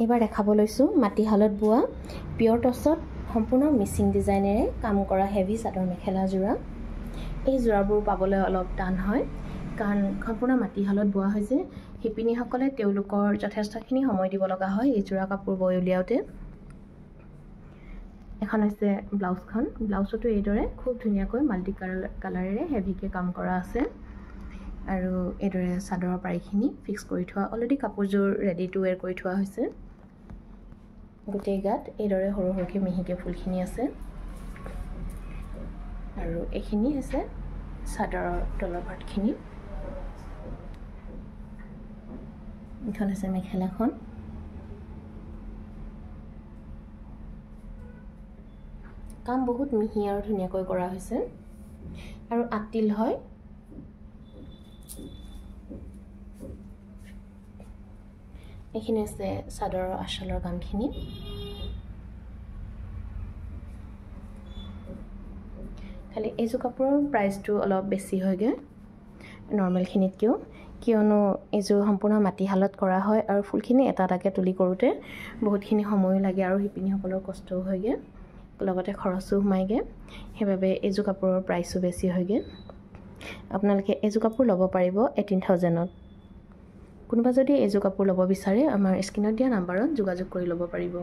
এবাৰ দেখাব লৈছোঁ মাটিশালত বোৱা পিয়ৰ টছত সম্পূৰ্ণ মিচিং ডিজাইনেৰে কাম কৰা হেভি চাদৰ মেখেলা যোৰা। এই যোৰাবোৰ পাবলৈ অলপ টান হয় কাৰণ সম্পূৰ্ণ মাটিশালত বোৱা হৈছে। শিপিনীসকলে তেওঁলোকৰ যথেষ্টখিনি সময় দিব লগা হয় এই যোৰা কাপোৰ বৈ উলিয়াওঁতে। এখন হৈছে ব্লাউজখন। ব্লাউজতো এইদৰে খুব ধুনীয়াকৈ মাল্টি কালাৰেৰে হেভিকৈ কাম কৰা আছে আৰু এইদৰে চাদৰৰ পাৰিখিনি ফিক্স কৰি থোৱা, অলৰেডি কাপোৰযোৰ ৰেডি টু ৱেৰ কৰি থোৱা হৈছে। গোটেই গাত এইদৰে সৰু সৰুকৈ মিহিকৈ ফুলখিনি আছে আৰু এইখিনি হৈছে চাদৰৰ তলৰ পাৰ্টখিনি। এইখন হৈছে মেখেলাখন। কাম বহুত মিহি আৰু ধুনীয়াকৈ কৰা হৈছে আৰু আতিল হয়। এইখিনি আছে চাদৰৰ আঁচলৰ কামখিনি। খালি এইযোৰ কাপোৰৰ প্ৰাইচটো অলপ বেছি হয়গৈ নৰ্মেলখিনিতকৈও, কিয়নো এইযোৰ সম্পূৰ্ণ মাটিশালত কৰা হয় আৰু ফুলখিনি এটা এটাকৈ তুলি কৰোঁতে বহুতখিনি সময়ো লাগে আৰু শিপিনীসকলৰ কষ্টও হয়গৈ, লগতে খৰচো সোমায়গৈ। সেইবাবে এইযোৰ কাপোৰৰ প্ৰাইচো বেছি হয়গৈ। আপোনালোকে এইযোৰ কাপোৰ ল'ব পাৰিব 18,000ত। কোনোবা যদি এইযোৰ কাপোৰ ল'ব বিচাৰে আমাৰ স্ক্ৰীনত দিয়া নাম্বাৰত যোগাযোগ কৰি ল'ব পাৰিব।